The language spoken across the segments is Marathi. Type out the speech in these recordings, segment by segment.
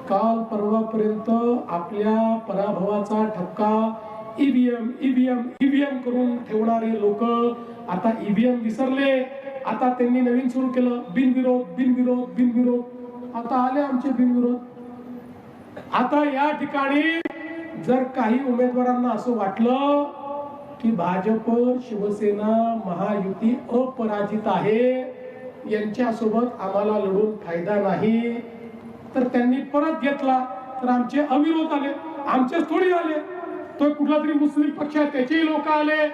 काल परवापर्यंत आपल्या पराभवाचा ठपका ईव्हीएम ईव्हीएम ईव्हीएम करून ठेवणारे लोक आता ईव्हीएम विसरले. आता त्यांनी नवीन सुरू केलं बिनविरोध बिनविरोध बिनविरोध. आता आले आमचे बिनविरोध. आता या ठिकाणी जर काही उमेदवारांना असं वाटलं की भाजप शिवसेना महायुती अपराजित आहे, यांच्यासोबत आम्हाला लढून फायदा नाही, तर त्यांनी परत घेतला. तर आमचे अविरोध आले. आमचेच थोडी आले, तो कुठला तरी मुस्लिम पक्ष आहे त्याचेही लोक आले,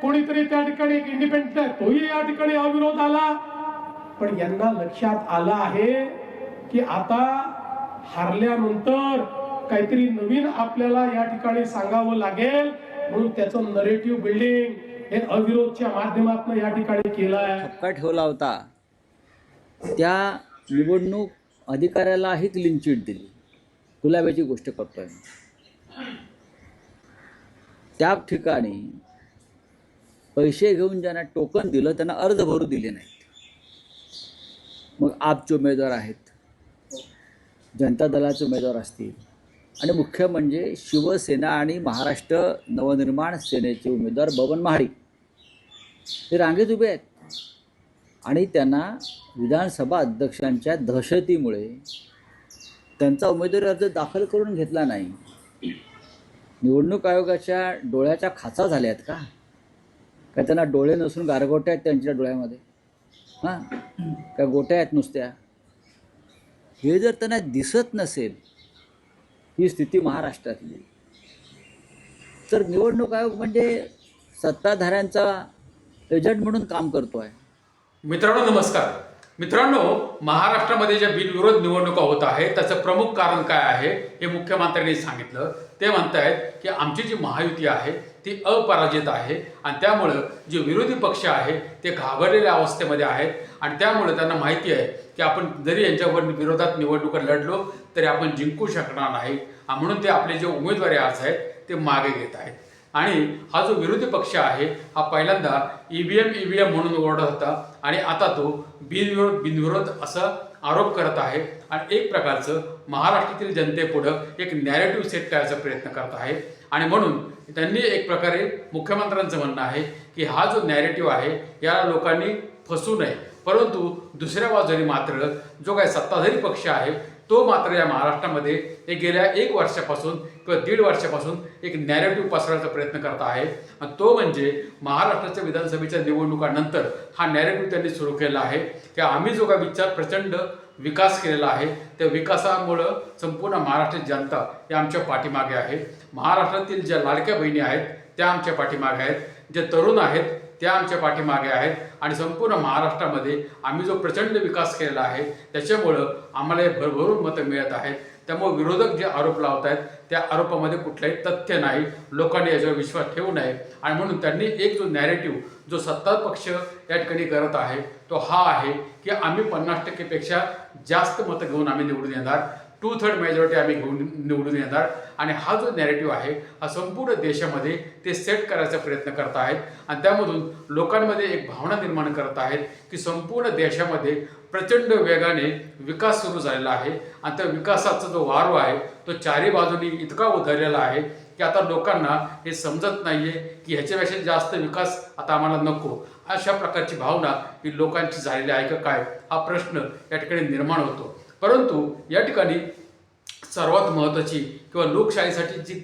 कोणीतरी त्या ठिकाणी एक इंडिपेंडंट आहे तोही या ठिकाणी अविरोध आला. पण यांना लक्षात आलं आहे की आता हारल्यानंतर काहीतरी नवीन आपल्याला या ठिकाणी सांगावं लागेल, म्हणून त्याचं नरेटिव्ह बिल्डिंग हे अविरोधच्या माध्यमातून या ठिकाणी केलं आहे. ठपका ठेवला होता. त्या निवडणूक अधिकाऱ्यालाही क्लीन चिट दिली. गुलाबाची गोष्ट करतोय. त्या ठिकाणी पैसे घेऊन ज्यांना टोकन दिलं त्यांना अर्ज भरू दिले नाहीत. मग आपचे उमेदवार आहेत, जनता दलाचे उमेदवार असतील, आणि मुख्य म्हणजे शिवसेना आणि महाराष्ट्र नवनिर्माण सेनेचे उमेदवार बबन महाडिक ते रांगेत उभे आहेत. आणि त्यांना विधानसभा अध्यक्षांच्या दहशतीमुळे त्यांचा उमेदवारी अर्ज दाखल करून घेतला नाही. निवडणूक आयोगाच्या डोळ्याच्या खाचा झाल्या आहेत का? काय त्यांना डोळे नसून गारगोट्या आहेत त्यांच्या डोळ्यामध्ये? हां, काय गोट्या आहेत नुसत्या? हे जर त्यांना दिसत नसेल ही स्थिती महाराष्ट्रातली, तर निवडणूक आयोग म्हणजे सत्ताधाऱ्यांचा एजंट म्हणून काम करतो आहे. मित्रांनो नमस्कार. मित्रांनो, महाराष्ट्रामध्ये ज्या बिनविरोध निवडणुका होत आहेत त्याचं प्रमुख कारण काय आहे हे मुख्यमंत्र्यांनी सांगितलं. ते म्हणतायत की आमची जी महायुती आहे ती अपराजित आहे आणि त्यामुळं जे विरोधी पक्ष आहे ते घाबरलेल्या अवस्थेमध्ये आहेत आणि त्यामुळे त्यांना माहिती आहे की आपण जरी यांच्यावर विरोधात निवडणुका लढलो तरी आपण जिंकू शकणार नाही, म्हणून ते आपले जे उमेदवारी अर्ज आहेत ते मागे घेत आहेत. आणि हा जो विरोधी पक्ष आहे हा पहिल्यांदा ईव्हीएम म्हणून ओरडत होता आणि आता तो बिनविरोध असं आरोप करत आहे आणि एक प्रकारचं महाराष्ट्रातील जनतेपुढं एक नॅरेटिव्ह सेट करायचा प्रयत्न करत आहे. आणि म्हणून त्यांनी एक प्रकारे मुख्यमंत्र्यांचं म्हणणं आहे की हा जो नॅरेटिव्ह आहे याला लोकांनी फसू नये. परंतु दुसऱ्या बाजूने मात्र जो काही सत्ताधारी पक्ष आहे तो मात्र या महाराष्ट्रामध्ये एक गेल्या 1 वर्षापासून किंवा 1.5 वर्षापासून एक नॅरेटिव्ह पसरवायचा प्रयत्न करत आहे. आणि तो म्हणजे महाराष्ट्राच्या विधानसभेच्या निवडणुकानंतर हा नॅरेटिव्ह त्यांनी सुरू केला आहे की आम्ही जो काही विचार प्रचंड विकास केलेला आहे त्या विकासामुळं संपूर्ण महाराष्ट्राची जनता या आमच्या पाठीमागे आहे. महाराष्ट्रातील ज्या लाडक्या बहिणी आहेत त्या आमच्या पाठीमागे आहेत, जे तरुण आहेत त्या आमच्या पाठीमागे आहेत आणि संपूर्ण महाराष्ट्रामध्ये आम्ही जो प्रचंड विकास केलेला आहे त्याच्यामुळं आम्हाला भरभरून मतं मिळत आहेत. त्यामुळे विरोधक जे आरोप लावत आहेत त्या आरोपामध्ये कुठलाही तथ्य नाही. लोकांनी याच्यावर विश्वास ठेवू नये. आणि म्हणून त्यांनी एक जो नॅरेटिव्ह जो सत्ता पक्ष या ठिकाणी करत आहे तो हा आहे की आम्ही 50% जास्त मतं घेऊन आम्ही निवडून येणार, 2/3 मेजॉरिटी आम्ही घेऊन निवडून येणार. आणि हा जो नॅरेटिव्ह आहे हा संपूर्ण देशामध्ये ते सेट करायचा प्रयत्न करत आहेत आणि त्यामधून लोकांमध्ये एक भावना निर्माण करत आहेत की संपूर्ण देशामध्ये प्रचंड वेगाने विकास सुरू झालेला आहे आणि त्या विकासाचा जो वारू आहे तो चारी बाजूनी इतका उधळलेला आहे की आता लोकांना हे समजत नाहीये की ह्याच्यापेक्षा जास्त विकास आता आम्हाला नको. अशा प्रकारची भावना ही लोकांची झालेली आहे का काय हा प्रश्न या ठिकाणी निर्माण होतो. परंतु या ठिकाणी सर्वात महत्त्वाची किंवा लोकशाहीसाठी जी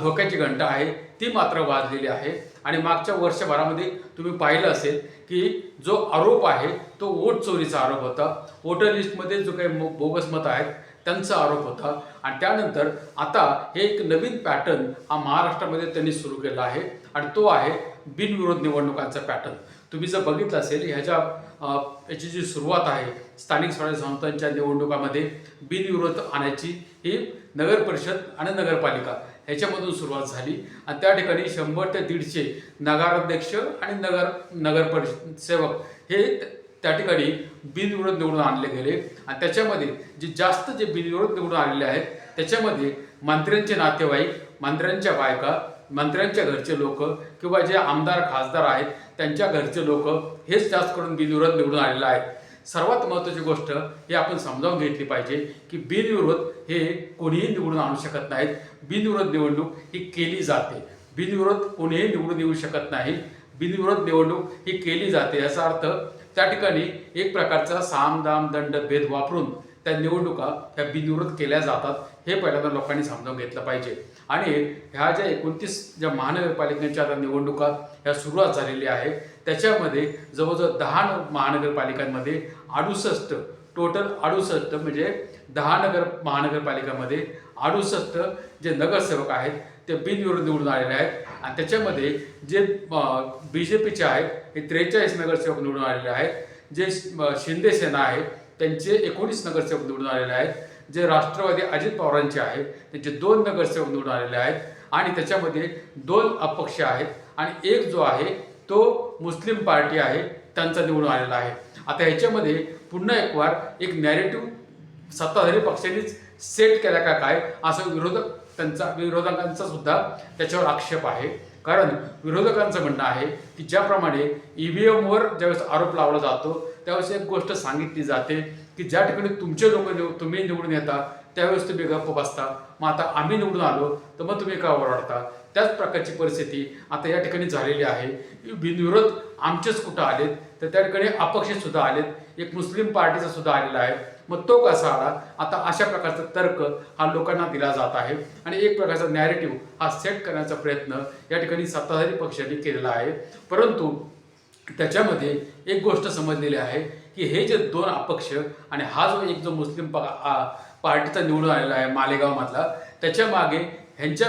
धोक्याची घंटा आहे ती मात्र वाजलेली आहे. आणि मागच्या वर्षभरामध्ये तुम्ही पाहिलं असेल की जो आरोप आहे तो वोट चोरीचा आरोप होता. वोटर लिस्टमध्ये जो काही बोगस मतं आहेत त्यांचा आरोप होता. आणि त्यानंतर आता हे एक नवीन पॅटर्न हा महाराष्ट्रामध्ये त्यांनी सुरू केला आहे आणि तो आहे बिनविरोध निवडणुकांचा पॅटर्न. तुम्ही जर बघितलं असेल याची जी सुरुवात आहे स्थानिक स्वराज्य संस्थांच्या निवडणुकामध्ये बिनविरोध आणायची ही नगर परिषद आणि नगरपालिका ह्याच्यामधून सुरुवात झाली आणि त्या ठिकाणी 100 ते 150 नगराध्यक्ष आणि नगर परिषद सेवक हे त्या ठिकाणी बिनविरोध निवडून आणले गेले. आणि त्याच्यामध्ये जे बिनविरोध निवडून आलेले आहेत त्याच्यामध्ये मंत्र्यांचे नातेवाईक, मंत्र्यांच्या बायका, मंत्र्यांच्या घरचे लोक किंवा जे आमदार खासदार आहेत त्यांच्या घरचे लोक हेच जास्त करून बिनविरोध निवडून आलेले आहेत. सर्वात महत्त्वाची गोष्ट ही आपण समजावून घेतली पाहिजे की बिनविरोध हे कोणीही निवडून आणू शकत नाहीत. बिनविरोध निवडणूक ही केली जाते. बिनविरोध कोणीही निवडून येऊ शकत नाही. बिनविरोध निवडणूक ही केली जाते. याचा अर्थ त्या ठिकाणी एक प्रकारचा साम दाम दंड भेद वापरून त्या निवडणुका ह्या बिनविरोध केल्या जातात. हे पहिल्यांदा लोकांनी समजावून घेतलं पाहिजे. आणि ह्या ज्या 29 ज्या महानगरपालिकांच्या आता निवडणुका ह्या सुरुवात झालेल्या आहे, त्याच्यामध्ये जवळजवळ 10 महानगरपालिकांमध्ये 68 टोटल 68 म्हणजे 10 महानगरपालिकांमध्ये 68 जे नगरसेवक आहेत ते बिनविरोध निवडून आलेले आहेत. आणि त्याच्यामध्ये जे BJPचे आहेत हे 43 नगरसेवक निवडून आलेले आहेत. जे शिंदे सेना आहे त्यांचे 19 नगरसेवक निवडून आलेले आहेत. जे राष्ट्रवादी अजित पवारांचे आहेत त्यांचे 2 नगरसेवक निवडून आलेले आहेत. आणि त्याच्यामध्ये 2 अपक्ष आहेत आणि एक जो आहे तो मुस्लिम पार्टी आहे त्यांचा निवडून आलेला आहे. आता ह्याच्यामध्ये पुन्हा एक नॅरेटिव्ह सत्ताधारी पक्षांनीच सेट केला का काय असं विरोधकांचा सुद्धा त्याच्यावर आक्षेप आहे. कारण विरोधकांचं म्हणणं आहे की ज्याप्रमाणे EVMवर ज्यावेळेस आरोप लावला जातो त्यावेळेस एक गोष्ट सांगितली जाते की ज्या ठिकाणी तुमचे लोक तुम्ही निवडून येता त्यावेळेस तुम्ही गप्प बसता, मग आता आम्ही निवडून आलो तर मग तुम्ही का ओरडता. त्याच प्रकारची परिस्थिती आता या ठिकाणी झालेली आहे. बिनविरोध आमचेच कुठं आलेत तर त्या ठिकाणी अपक्ष सुद्धा आलेत. एक मुस्लिम पार्टीचा सुद्धा आलेला आहे. मग तो कसा आला. आता अशा प्रकारचा तर्क हा लोकांना दिला जात आहे आणि एक प्रकारचा नॅरेटिव्ह हा सेट करण्याचा प्रयत्न या ठिकाणी सत्ताधारी पक्षांनी केलेला आहे. परंतु त्याच्यामध्ये एक गोष्ट समजलेली आहे की हे जे 2 अपक्ष आणि हा जो मुस्लिम पार्टीचा निवडून आलेला आहे मालेगावमधला, त्याच्या मागे ह्यांच्या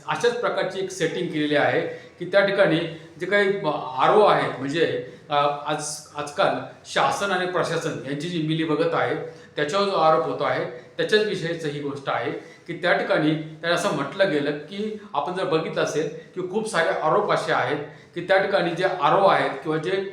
अशाच प्रकारची एक सेटिंग केलेली आहे की त्या ठिकाणी जे काही RO आहेत म्हणजे आजकाल शासन आणि प्रशासन यांची जी मिलीभगत आहे त्याच्यावर जो आरोप होतो आहे त्याच्याच विषयीच ही गोष्ट आहे की त्या ठिकाणी त्याला असं म्हटलं गेलं की आपण जर बघितलं असेल की खूप सारे आरोप असे आहेत की त्या ठिकाणी जे RO आहेत किंवा जे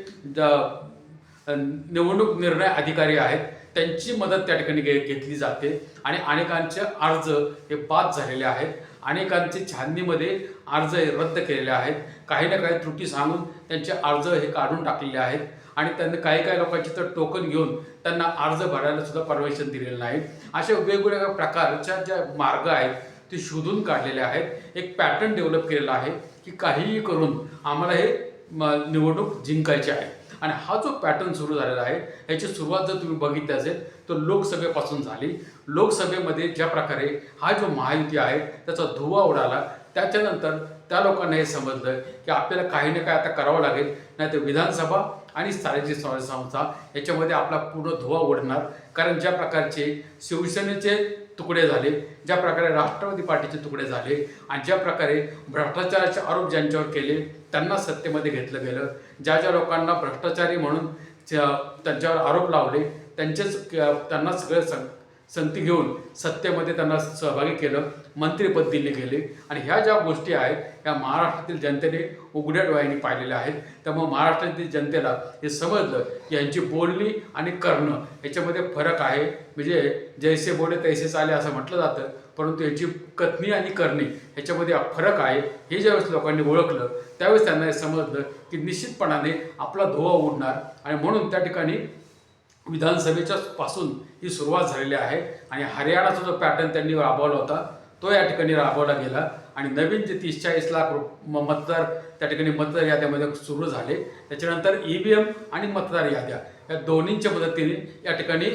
निवडणूक निर्णय अधिकारी आहेत त्यांची मदत त्या ठिकाणी घेतली जाते आणि अनेकांचे अर्ज हे बाद झालेले आहेत. अनेकांचे छाननीमध्ये अर्ज रद्द केलेले आहेत. काही ना काही त्रुटी सांगून त्यांचे अर्ज हे काढून टाकलेले आहेत आणि त्यांना काही लोकांची तर टोकन घेऊन त्यांना अर्ज भरायला सुद्धा परमिशन दिलेलं नाही. अशा वेगवेगळ्या प्रकारच्या ज्या मार्ग आहेत ते शोधून काढलेले आहेत. एक पॅटर्न डेव्हलप केलेला आहे की काहीही करून आम्हाला हे निवडणूक जिंकायची आहे. आणि हा जो पॅटर्न सुरू झालेला आहे याची सुरुवात जर तुम्ही बघितली असेल तर लोकसभेपासून झाली. लोकसभेमध्ये ज्या प्रकारे हा जो महायुती आहे त्याचा धुव्वा उडाला, त्याच्यानंतर त्या लोकांना हे समजलं की आपल्याला काही ना काही आता करावं लागेल, नाही तर विधानसभा आणि सार्वजनिक संस्था याच्यामध्ये आपला पूर्ण धुव्वा उडणार. कारण ज्या प्रकारचे शिवसेनेचे तुकडे झाले, ज्या प्रकारे राष्ट्रवादी पार्टीचे तुकडे झाले आणि ज्या प्रकारे भ्रष्टाचाराचे आरोप ज्यांच्यावर केले त्यांना सत्तेमध्ये घेतलं गेलं, ज्या लोकांना भ्रष्टाचारी म्हणून त्यांच्यावर आरोप लावले त्यांना सगळं संगती घेऊन सत्तेमध्ये त्यांना सहभागी केलं, मंत्रिपद दिले गेले. आणि ह्या ज्या गोष्टी आहेत ह्या महाराष्ट्रातील जनतेने उघड्या डोळ्यांनी पाहिलेल्या आहेत. त्यामुळे महाराष्ट्रातील जनतेला हे समजलं की यांची बोलणी आणि करणं याच्यामध्ये फरक आहे. म्हणजे जैसे बोले तैसे चाले असं म्हटलं जातं, परंतु याची कथनी आणि करणी ह्याच्यामध्ये फरक आहे. हे ज्यावेळेस लोकांनी ओळखलं त्यावेळेस त्यांना हे समजलं की निश्चितपणाने आपला धुव्वा उडणार. आणि म्हणून त्या ठिकाणी विधानसभेच्या पासून ही सुरुवात झालेली आहे. आणि हरियाणाचा जो पॅटर्न त्यांनी राबवला होता तो या ठिकाणी राबवला गेला आणि नवीन जे 30-40 लाख मतदार त्या ठिकाणी मतदार याद्यामध्ये सुरू झाले. त्याच्यानंतर EVM आणि मतदार याद्या या दोन्हींच्या मदतीने या ठिकाणी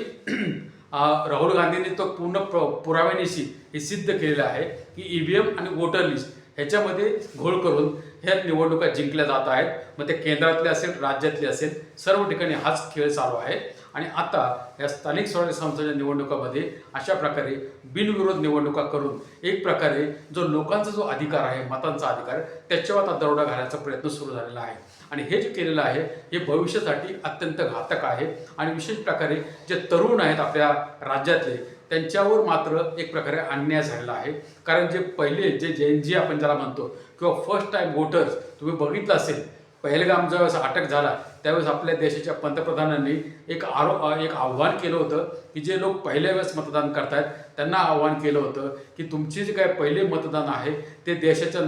राहुल गांधींनी तो पूर्ण पुराव्यानिशी हे सिद्ध केलेलं आहे की EVM आणि वोटर लिस्ट ह्याच्यामध्ये घोळ करून ह्या निवडणुका जिंकल्या जात आहेत. मग ते केंद्रातले असेल, राज्यातले असेल, सर्व ठिकाणी हाच खेळ चालू आहे. आणि आता या स्थानिक स्वराज्य संस्थांच्या निवडणुकामध्ये अशा प्रकारे बिनविरोध निवडणुका करून एक प्रकारे जो लोकांचा जो अधिकार आहे, मतांचा अधिकार, त्याच्यावर आता दरोडा घालायचा प्रयत्न सुरू झालेला आहे. आणि हे जे केलेलं आहे हे भविष्यासाठी अत्यंत घातक आहे. आणि विशेष प्रकारे जे तरुण आहेत आपल्या राज्यातले त्यांच्यावर मात्र एक प्रकारे अन्याय झालेला आहे. कारण जे पहिले जे JNG आपण ज्याला म्हणतो किंवा फर्स्ट टाइम वोटर्स तुम्ही बघितलं असेल, पहलगाम ज्यावेळेस अटक झाला त्यावेळेस आपल्या देशाच्या पंतप्रधानांनी एक आव्हान केलं होतं की जे लोक पहिल्या वेळेस मतदान करतायत त्यांना आव्हान केलं होतं की तुमचे जे काय पहिले मतदान आहे ते देशाच्या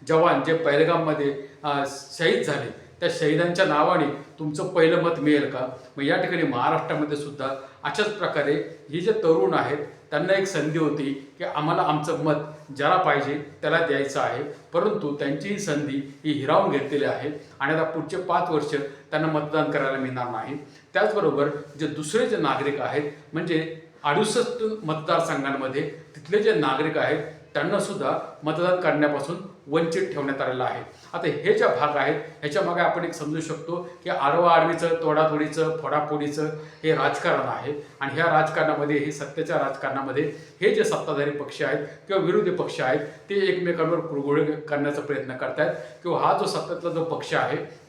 जवान जे पहलगाममध्ये शहीद झाले त्या शहीदांच्या नावाने तुमचं पहिलं मत मिळेल का? मग या ठिकाणी महाराष्ट्रामध्ये सुद्धा अशाच प्रकारे ही जे तरुण आहेत त्यांना एक संधी होती की आम्हाला आमचं मत ज्याला पाहिजे त्याला द्यायचं आहे, परंतु त्यांची ही संधी ही हिरावून घेतलेली आहे आणि आता पुढचे 5 वर्ष त्यांना मतदान करायला मिळणार नाही. त्याचबरोबर जे दुसरे जे नागरिक आहेत म्हणजे 68 मतदारसंघांमध्ये तिथले जे नागरिक आहेत त्यांना सुद्धा मतदान करण्यापासून वंचित ठेवण्यात आलेलं आहे. आता हे ज्या भाग आहेत ह्याच्या मागे आपण एक समजू शकतो की आडवाआडवीचं, तोडातोडीचं, फोडाफोडीचं हे राजकारण आहे आणि ह्या राजकारणामध्ये, हे सत्तेच्या राजकारणामध्ये हे जे सत्ताधारी पक्ष आहेत किंवा विरोधी पक्ष आहेत ते एकमेकांवर कुरघोडी करण्याचा प्रयत्न करतात किंवा हा जो सत्तेतला जो पक्ष आहे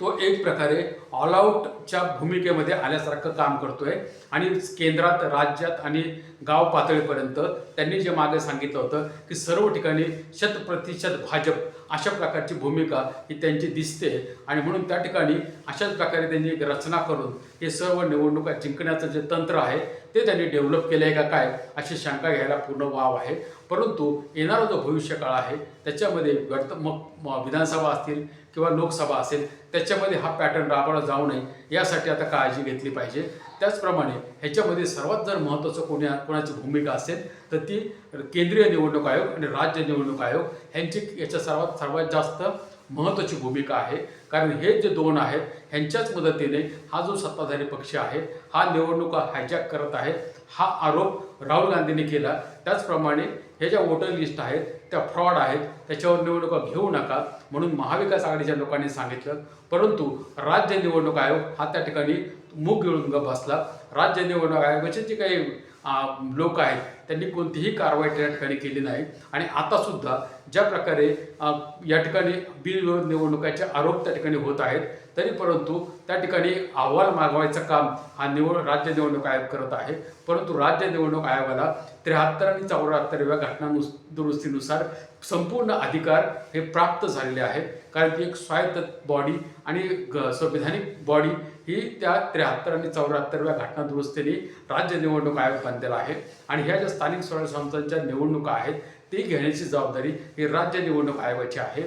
तो एक प्रकारे ऑल आऊटच्या भूमिकेमध्ये आल्यासारखं काम करतोय आणि केंद्रात, राज्यात आणि गाव पातळीपर्यंत त्यांनी जे मागे सांगितलं होतं की सर्व ठिकाणी 100% भाजप अशा प्रकारची भूमिका ही त्यांची दिसते आणि म्हणून त्या ठिकाणी अशाच प्रकारे त्यांनी एक रचना करून हे सर्व निवडणुका जिंकण्याचं जे तंत्र आहे ते त्यांनी डेव्हलप केलं आहे का काय अशी शंका घ्यायला पूर्ण वाव आहे. परंतु येणारा जो भविष्यकाळ आहे त्याच्यामध्ये मग विधानसभा असतील किंवा लोकसभा असेल त्याच्यामध्ये हा पॅटर्न राबवला जाऊ नये यासाठी आता काळजी घेतली पाहिजे. त्याचप्रमाणे ह्याच्यामध्ये सर्वात जर महत्त्वाचं कोणाची भूमिका असेल तर ती केंद्रीय निवडणूक आयोग आणि राज्य निवडणूक आयोग ह्यांची याच्या सर्वात जास्त महत्त्वाची भूमिका आहे. कारण हे जे दोन आहेत ह्यांच्याच मदतीने हा जो सत्ताधारी पक्ष आहे हा निवडणुका हायजॅक करत आहे हा आरोप राहुल गांधींनी केला. त्याचप्रमाणे हे ज्या वोटर लिस्ट आहेत त्या फ्रॉड आहेत, त्याच्यावर निवडणुका घेऊ नका म्हणून महाविकास आघाडीच्या लोकांनी सांगितलं. परंतु राज्य निवडणूक आयोग हा त्या ठिकाणी मूग गिळून बसला. राज्य निवडणूक आयोगाचे जे काही लोक आहेत त्यांनी कोणतीही कारवाई त्या ठिकाणी केली नाही आणि आतासुद्धा ज्या प्रकारे या ठिकाणी बिनविरोध निवडणुकाचे आरोप त्या ठिकाणी होत आहेत तरी परंतु त्या ठिकाणी अहवाल मागवायचं काम हा राज्य निवडणूक आयोग करत आहे. परंतु राज्य निवडणूक आयोगाला 73 आणि 74व्या घटना दुरुस्तीनुसार संपूर्ण अधिकार हे प्राप्त झालेले आहेत. कारण ती एक स्वायत्त बॉडी आणि संविधानिक बॉडी ही त्या 73 आणि 74व्या घटना दुरुस्तीने राज्य निवडणूक आयोग बनलेला आहे आणि ह्या ज्या स्थानिक स्वराज्य संस्थांच्या निवडणुका आहेत ती घेण्याची जबाबदारी ही राज्य निवडणूक आयोगाची आहे.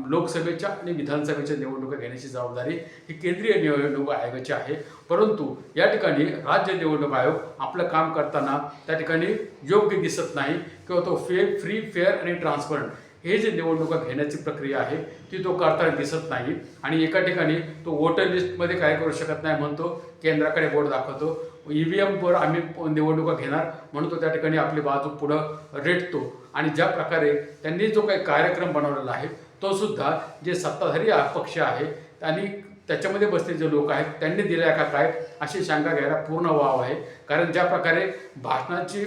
लोकसभेच्या आणि विधानसभेच्या निवडणुका घेण्याची जबाबदारी ही केंद्रीय निवडणूक आयोगाची आहे. परंतु या ठिकाणी राज्य निवडणूक आयोग आपलं काम करताना त्या ठिकाणी योग्य दिसत नाही किंवा तो फ्री, फेअर आणि ट्रान्सपरंट हे जे निवडणुका घेण्याची प्रक्रिया आहे ती तो करताना दिसत नाही आणि एका ठिकाणी तो वोटर लिस्टमध्ये काय करू शकत नाही म्हणतो, केंद्राकडे बोट दाखवतो, EVMवर आम्ही निवडणुका घेणार म्हणून तो त्या ठिकाणी आपली बाजू पुढं रेटतो आणि ज्या प्रकारे त्यांनी जो काही कार्यक्रम बनवलेला आहे तो सुद्धा जे सत्ताधारी पक्ष आहे आणि त्याच्यामध्ये बसलेले जे लोक आहेत त्यांनी दिल्या का काय अशी शंका घ्यायला पूर्ण वाव आहे. कारण ज्या प्रकारे भाषणाची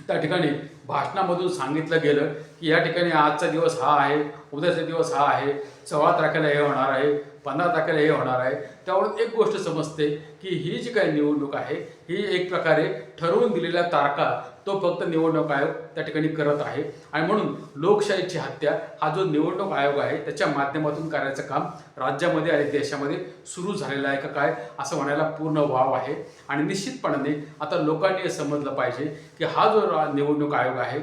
त्या ठिकाणी भाषणामधून सांगितलं गेलं की या ठिकाणी आजचा दिवस हा आहे, उद्याचा दिवस हा आहे, 16 तारखेला हे होणार आहे, 15 तारखेला हे होणार आहे, त्यावरून एक गोष्ट समजते की ही जी काही निवडणूक आहे ही एक प्रकारे ठरवून दिलेल्या तारखा तो फक्त निवडणूक आयोग त्या ठिकाणी करत आहे आणि म्हणून लोकशाहीची हत्या हा जो निवडणूक आयोग आहे त्याच्या माध्यमातून करायचं काम राज्यामध्ये आणि देशामध्ये सुरू झालेलं आहे का काय असं म्हणायला पूर्ण वाव आहे. आणि निश्चितपणाने आता लोकांनी हे समजलं पाहिजे की हा जो निवडणूक आयोग आहे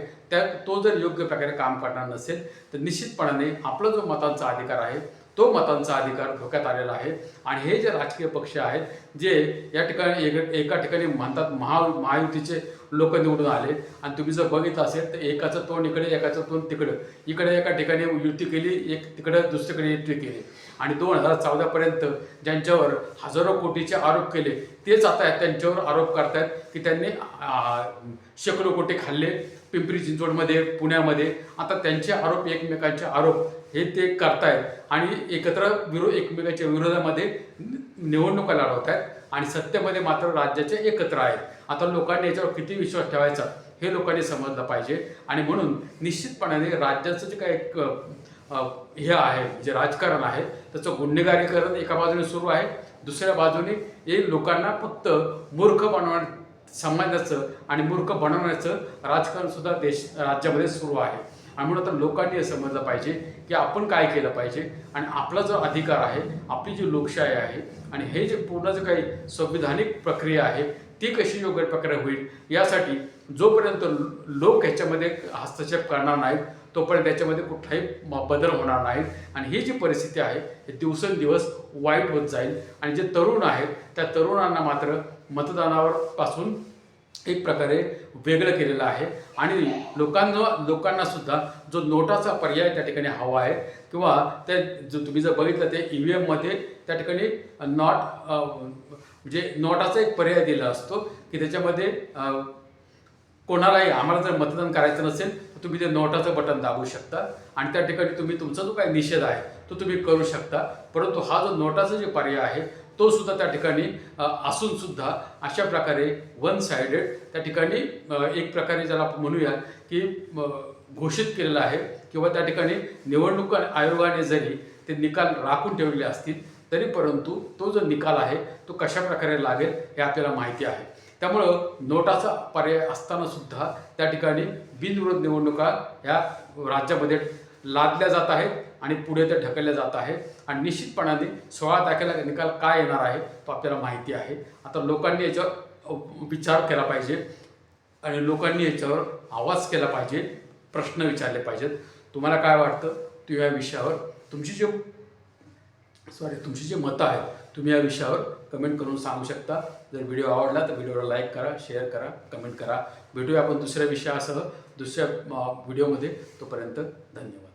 तो जर योग्य प्रकारे काम करणार नसेल तर निश्चितपणाने आपला जो मतांचा अधिकार आहे तो मतांचा अधिकार धोक्यात आलेला आहे. आणि हे जे राजकीय पक्ष आहेत जे या ठिकाणी एका ठिकाणी म्हणतात महायुतीचे लोक निवडून आले आणि तुम्ही जर बघितलं असेल तर एकाचं तोंड इकडे, एकाचं तोंड तिकडं, इकडे एका ठिकाणी युती केली, एक तिकडं दुसरीकडे युती केली आणि 2014 पर्यंत ज्यांच्यावर हजारो कोटीचे आरोप केले तेच आता त्यांच्यावर आरोप करतायत की त्यांनी शेकडो कोटी खाल्ले पिंपरी चिंचवडमध्ये, पुण्यामध्ये. आता त्यांचे आरोप, एकमेकांचे आरोप हे ते करतायत आणि एकमेकांच्या विरोधामध्ये निवडणुका लढवत आहेत आणि सत्तेमध्ये मात्र राज्याचे एकत्र आहेत. आता लोकांनी याच्यावर किती विश्वास ठेवायचा हे लोकांनी समजलं पाहिजे आणि म्हणून निश्चितपणाने राज्याचं जे काही हे आहे जे राजकारण आहे त्याचं गुन्हेगारीकरण एका बाजूने सुरू आहे, दुसऱ्या बाजूने हे लोकांना फक्त मूर्ख समाजाचं आणि मूर्ख बनवण्याचं राजकारण सुद्धा राज्यामध्ये सुरू आहे. आणि म्हणून आता लोकांनी हे समजलं पाहिजे की आपण काय केलं पाहिजे आणि आपला जो अधिकार आहे, आपली जी लोकशाही आहे आणि हे जे पूर्ण जे काही संविधानिक प्रक्रिया आहे ती कशी योग्य प्रकारे होईल यासाठी जोपर्यंत लोक ह्याच्यामध्ये हस्तक्षेप करणार नाहीत तोपर्यंत त्याच्यामध्ये कुठलाही बदल होणार नाही आणि ही जी परिस्थिती आहे ही दिवसेंदिवस वाईट होत जाईल आणि जे तरुण आहेत त्या तरुणांना मात्र मतदानावर पासून एक प्रकारे वेगळं केलेलं आहे आणि लोकांना सुद्धा जो नोटाचा पर्याय त्या ठिकाणी हवा आहे किंवा ते जो तुम्ही जर बघितलं ते EVM मध्ये त्या ठिकाणी म्हणजे नोटाचा एक पर्याय दिला असतो की त्याच्यामध्ये कोणालाही आम्हाला जर मतदान करायचं नसेल तर तुम्ही ते नोटाचं बटन दाबू शकता आणि त्या ठिकाणी तुम्ही तुमचा जो काही निषेध आहे तो तुम्ही करू शकता. परंतु हा जो नोटाचा जे पर्याय आहे तो सुद्धा त्या ठिकाणी असून सुद्धा अशा प्रकारे वन साइडेड त्या ठिकाणी एक प्रकारे ज्याला आपण म्हणूया की घोषित केलेलं आहे किंवा त्या ठिकाणी निवडणूक आयोगाने जरी ते निकाल राखून ठेवलेले असतील तरी परंतु तो जो निकाल आहे तो कशा प्रकारे लागेल हे आपल्याला माहिती आहे. त्यामुळं नोटाचा पर्याय असताना सुद्धा त्या ठिकाणी बिनविरोध निवडणुका ह्या राज्यामध्ये लादल्या जात आहेत आणि पुढे ते ढकलल्या जात आहेत आणि निश्चितपणाने 16 तारखेला निकाल काय येणार आहे तो आपल्याला माहिती आहे. आता लोकांनी याच्यावर विचार केला पाहिजे आणि लोकांनी याच्यावर आवाज केला पाहिजे, प्रश्न विचारले पाहिजेत. तुम्हाला काय वाटतं तुम्ही या विषयावर तुमची जे मतं आहेत तुम्ही या विषयावर कमेंट करून सांगू शकता. जर व्हिडिओ आवडला तर व्हिडिओला लाईक करा, शेअर करा, कमेंट करा. भेटूया आपण दुसऱ्या विषयासह दुसऱ्या व्हिडिओमध्ये. तोपर्यंत धन्यवाद.